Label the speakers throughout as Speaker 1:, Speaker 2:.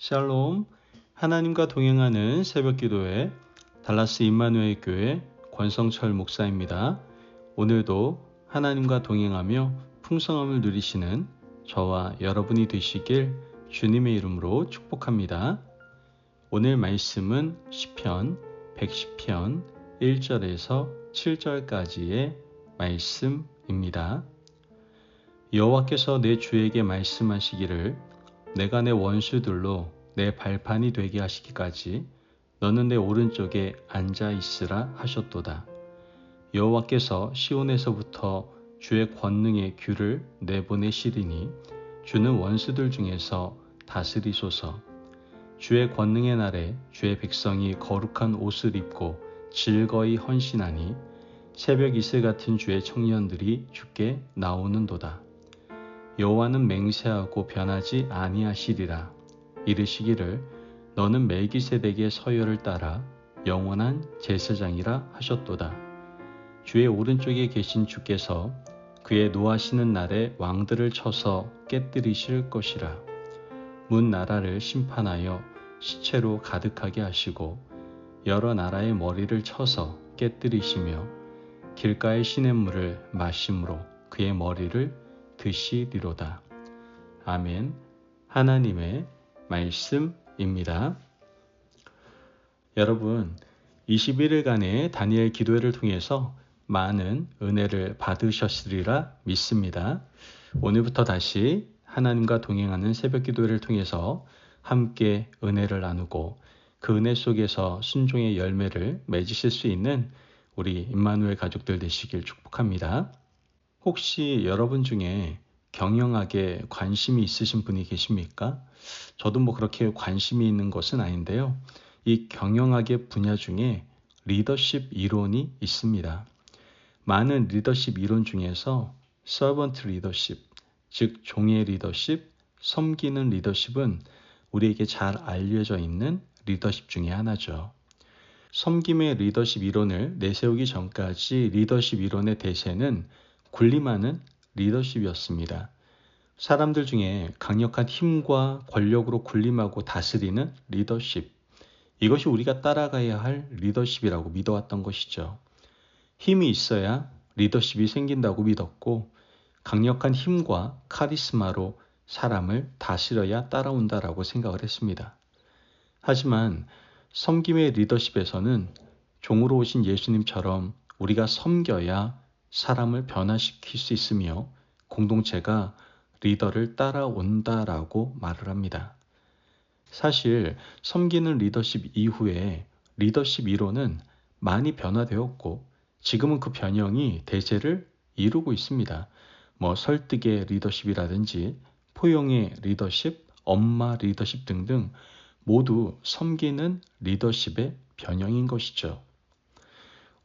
Speaker 1: 샬롬, 하나님과 동행하는 새벽기도회 달라스 임마누엘 교회 권성철 목사입니다. 오늘도 하나님과 동행하며 풍성함을 누리시는 저와 여러분이 되시길 주님의 이름으로 축복합니다. 오늘 말씀은 시편 110편 1절에서 7절까지의 말씀입니다. 여호와께서 내 주에게 말씀하시기를 내가 내 원수들로 내 발판이 되게 하시기까지 너는 내 오른쪽에 앉아 있으라 하셨도다. 여호와께서 시온에서부터 주의 권능의 규를 내보내시리니 주는 원수들 중에서 다스리소서. 주의 권능의 날에 주의 백성이 거룩한 옷을 입고 즐거이 헌신하니 새벽 이슬 같은 주의 청년들이 주께 나오는도다. 여호와는 맹세하고 변하지 아니하시리라. 이르시기를 너는 멜기세덱의 서열을 따라 영원한 제사장이라 하셨도다. 주의 오른쪽에 계신 주께서 그의 노하시는 날에 왕들을 쳐서 깨뜨리실 것이라. 문 나라를 심판하여 시체로 가득하게 하시고 여러 나라의 머리를 쳐서 깨뜨리시며 길가의 시냇물을 마심으로 그의 머리를 드시리로다. 아멘. 하나님의 말씀입니다. 여러분, 21일간의 다니엘 기도회를 통해서 많은 은혜를 받으셨으리라 믿습니다. 오늘부터 다시 하나님과 동행하는 새벽 기도회를 통해서 함께 은혜를 나누고 그 은혜 속에서 순종의 열매를 맺으실 수 있는 우리 임마누엘 가족들 되시길 축복합니다. 혹시 여러분 중에 경영학에 관심이 있으신 분이 계십니까? 저도 그렇게 관심이 있는 것은 아닌데요. 이 경영학의 분야 중에 리더십 이론이 있습니다. 많은 리더십 이론 중에서 서번트 리더십, 즉 종의 리더십, 섬기는 리더십은 우리에게 잘 알려져 있는 리더십 중에 하나죠. 섬김의 리더십 이론을 내세우기 전까지 리더십 이론의 대세는 군림하는 리더십이었습니다. 사람들 중에 강력한 힘과 권력으로 군림하고 다스리는 리더십, 이것이 우리가 따라가야 할 리더십이라고 믿어왔던 것이죠. 힘이 있어야 리더십이 생긴다고 믿었고 강력한 힘과 카리스마로 사람을 다스려야 따라온다라고 생각을 했습니다. 하지만 섬김의 리더십에서는 종으로 오신 예수님처럼 우리가 섬겨야 사람을 변화시킬 수 있으며 공동체가 리더를 따라온다라고 말을 합니다. 사실 섬기는 리더십 이후에 리더십 이론은 많이 변화되었고 지금은 그 변형이 대세를 이루고 있습니다. 설득의 리더십이라든지 포용의 리더십, 엄마 리더십 등등 모두 섬기는 리더십의 변형인 것이죠.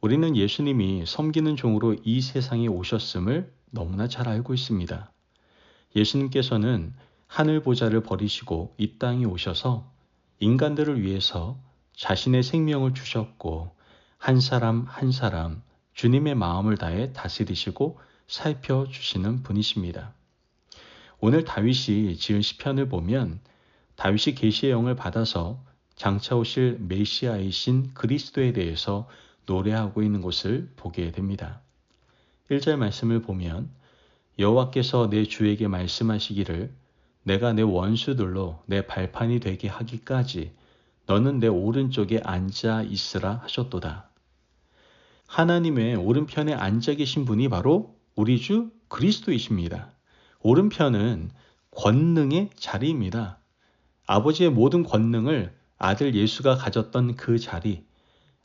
Speaker 1: 우리는 예수님이 섬기는 종으로 이 세상에 오셨음을 너무나 잘 알고 있습니다. 예수님께서는 하늘 보좌를 버리시고 이 땅에 오셔서 인간들을 위해서 자신의 생명을 주셨고 한 사람 한 사람 주님의 마음을 다해 다스리시고 살펴주시는 분이십니다. 오늘 다윗이 지은 시편을 보면 다윗이 계시의 영을 받아서 장차 오실 메시아이신 그리스도에 대해서 노래하고 있는 것을 보게 됩니다. 1절 말씀을 보면 여호와께서 내 주에게 말씀하시기를 내가 내 원수들로 내 발판이 되게 하기까지 너는 내 오른쪽에 앉아 있으라 하셨도다. 하나님의 오른편에 앉아 계신 분이 바로 우리 주 그리스도이십니다. 오른편은 권능의 자리입니다. 아버지의 모든 권능을 아들 예수가 가졌던 그 자리,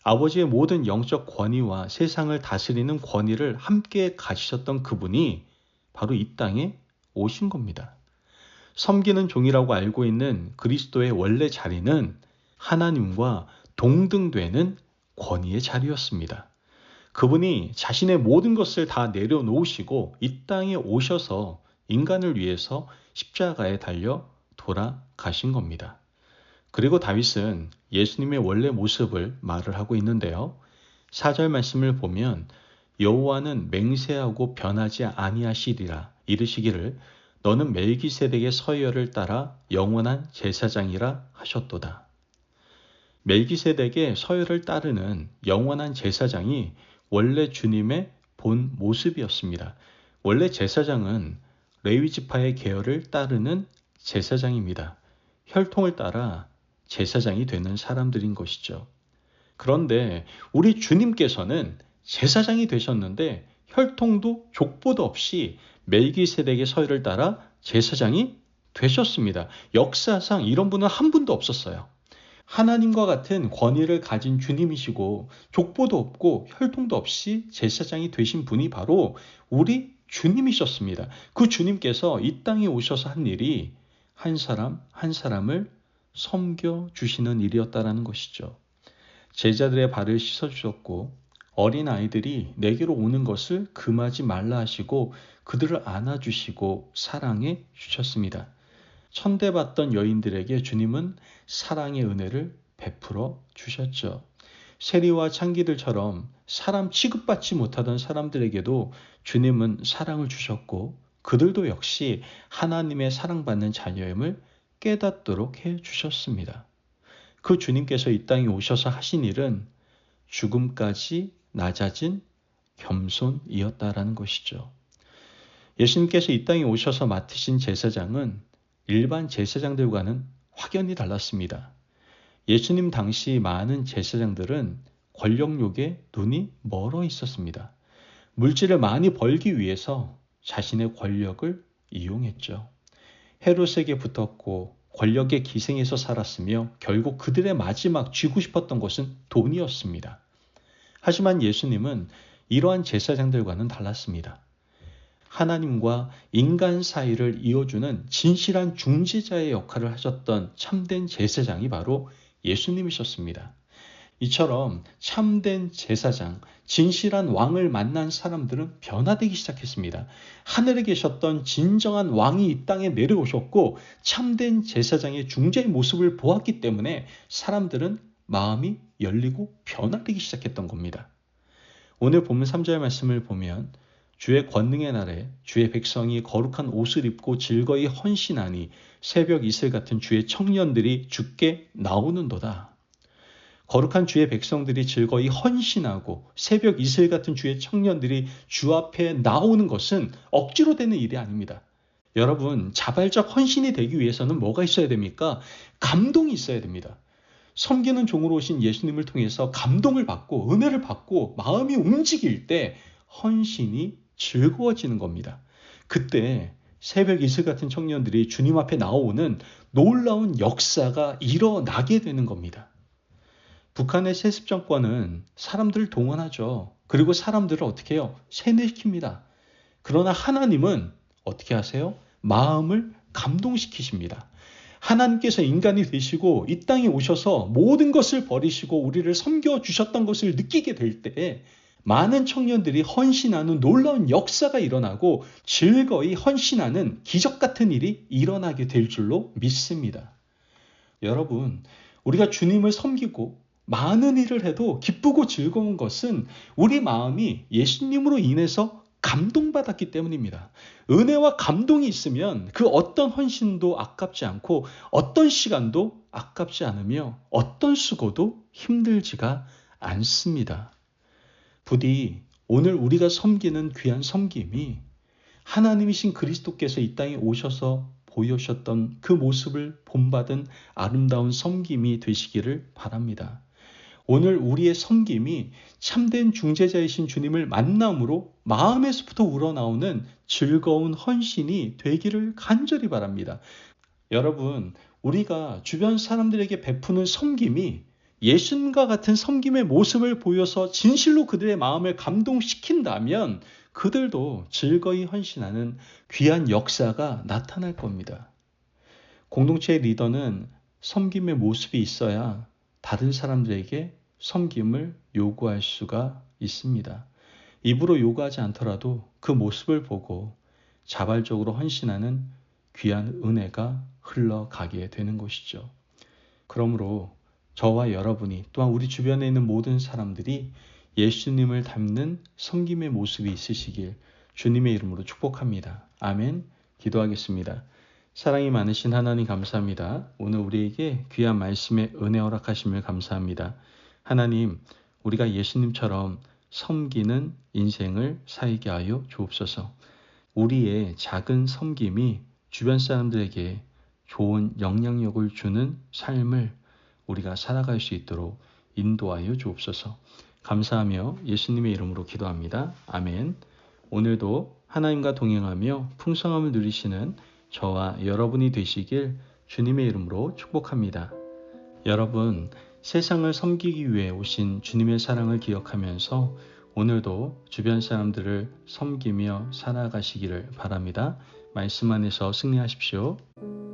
Speaker 1: 아버지의 모든 영적 권위와 세상을 다스리는 권위를 함께 가지셨던 그분이 바로 이 땅에 오신 겁니다. 섬기는 종이라고 알고 있는 그리스도의 원래 자리는 하나님과 동등되는 권위의 자리였습니다. 그분이 자신의 모든 것을 다 내려놓으시고 이 땅에 오셔서 인간을 위해서 십자가에 달려 돌아가신 겁니다. 그리고 다윗은 예수님의 원래 모습을 말을 하고 있는데요. 4절 말씀을 보면 여호와는 맹세하고 변하지 아니하시리라. 이르시기를 너는 멜기세덱의 서열을 따라 영원한 제사장이라 하셨도다. 멜기세덱의 서열을 따르는 영원한 제사장이 원래 주님의 본 모습이었습니다. 원래 제사장은 레위 지파의 계열을 따르는 제사장입니다. 혈통을 따라 제사장이 되는 사람들인 것이죠. 그런데 우리 주님께서는 제사장이 되셨는데 혈통도 족보도 없이 멜기세덱의 서열을 따라 제사장이 되셨습니다. 역사상 이런 분은 한 분도 없었어요. 하나님과 같은 권위를 가진 주님이시고 족보도 없고 혈통도 없이 제사장이 되신 분이 바로 우리 주님이셨습니다. 그 주님께서 이 땅에 오셔서 한 일이 한 사람 한 사람을 섬겨주시는 일이었다라는 것이죠. 제자들의 발을 씻어주셨고 어린 아이들이 내게로 오는 것을 금하지 말라 하시고 그들을 안아주시고 사랑해 주셨습니다. 천대받던 여인들에게 주님은 사랑의 은혜를 베풀어 주셨죠. 세리와 창기들처럼 사람 취급받지 못하던 사람들에게도 주님은 사랑을 주셨고 그들도 역시 하나님의 사랑받는 자녀임을 깨닫도록 해주셨습니다. 그 주님께서 이 땅에 오셔서 하신 일은 죽음까지 낮아진 겸손이었다라는 것이죠. 예수님께서 이 땅에 오셔서 맡으신 제사장은 일반 제사장들과는 확연히 달랐습니다. 예수님 당시 많은 제사장들은 권력욕에 눈이 멀어 있었습니다. 물질을 많이 벌기 위해서 자신의 권력을 이용했죠. 헤롯에게 붙었고 권력에 기생해서 살았으며 결국 그들의 마지막 쥐고 싶었던 것은 돈이었습니다. 하지만 예수님은 이러한 제사장들과는 달랐습니다. 하나님과 인간 사이를 이어주는 진실한 중재자의 역할을 하셨던 참된 제사장이 바로 예수님이셨습니다. 이처럼 참된 제사장, 진실한 왕을 만난 사람들은 변화되기 시작했습니다. 하늘에 계셨던 진정한 왕이 이 땅에 내려오셨고 참된 제사장의 중재의 모습을 보았기 때문에 사람들은 마음이 열리고 변화되기 시작했던 겁니다. 오늘 본문 3절 말씀을 보면 주의 권능의 날에 주의 백성이 거룩한 옷을 입고 즐거이 헌신하니 새벽 이슬 같은 주의 청년들이 주께 나오는도다. 거룩한 주의 백성들이 즐거이 헌신하고 새벽 이슬 같은 주의 청년들이 주 앞에 나오는 것은 억지로 되는 일이 아닙니다. 여러분, 자발적 헌신이 되기 위해서는 뭐가 있어야 됩니까? 감동이 있어야 됩니다. 섬기는 종으로 오신 예수님을 통해서 감동을 받고 은혜를 받고 마음이 움직일 때 헌신이 즐거워지는 겁니다. 그때 새벽 이슬 같은 청년들이 주님 앞에 나오는 놀라운 역사가 일어나게 되는 겁니다. 북한의 세습 정권은 사람들을 동원하죠. 그리고 사람들을 어떻게 해요? 세뇌시킵니다. 그러나 하나님은 어떻게 하세요? 마음을 감동시키십니다. 하나님께서 인간이 되시고 이 땅에 오셔서 모든 것을 버리시고 우리를 섬겨주셨던 것을 느끼게 될 때 많은 청년들이 헌신하는 놀라운 역사가 일어나고 즐거이 헌신하는 기적 같은 일이 일어나게 될 줄로 믿습니다. 여러분, 우리가 주님을 섬기고 많은 일을 해도 기쁘고 즐거운 것은 우리 마음이 예수님으로 인해서 감동받았기 때문입니다. 은혜와 감동이 있으면 그 어떤 헌신도 아깝지 않고 어떤 시간도 아깝지 않으며 어떤 수고도 힘들지가 않습니다. 부디 오늘 우리가 섬기는 귀한 섬김이 하나님이신 그리스도께서 이 땅에 오셔서 보여주셨던 그 모습을 본받은 아름다운 섬김이 되시기를 바랍니다. 오늘 우리의 섬김이 참된 중재자이신 주님을 만남으로 마음에서부터 우러나오는 즐거운 헌신이 되기를 간절히 바랍니다. 여러분, 우리가 주변 사람들에게 베푸는 섬김이 예수님과 같은 섬김의 모습을 보여서 진실로 그들의 마음을 감동시킨다면 그들도 즐거이 헌신하는 귀한 역사가 나타날 겁니다. 공동체의 리더는 섬김의 모습이 있어야 다른 사람들에게 섬김을 요구할 수가 있습니다. 입으로 요구하지 않더라도 그 모습을 보고 자발적으로 헌신하는 귀한 은혜가 흘러가게 되는 것이죠. 그러므로 저와 여러분이 또한 우리 주변에 있는 모든 사람들이 예수님을 닮는 섬김의 모습이 있으시길 주님의 이름으로 축복합니다. 아멘. 기도하겠습니다. 사랑이 많으신 하나님 감사합니다. 오늘 우리에게 귀한 말씀의 은혜 허락하심을 감사합니다. 하나님, 우리가 예수님처럼 섬기는 인생을 살게 하여 주옵소서. 우리의 작은 섬김이 주변 사람들에게 좋은 영향력을 주는 삶을 우리가 살아갈 수 있도록 인도하여 주옵소서. 감사하며 예수님의 이름으로 기도합니다. 아멘. 오늘도 하나님과 동행하며 풍성함을 누리시는 저와 여러분이 되시길 주님의 이름으로 축복합니다. 여러분, 세상을 섬기기 위해 오신 주님의 사랑을 기억하면서 오늘도 주변 사람들을 섬기며 살아가시기를 바랍니다. 말씀 안에서 승리하십시오.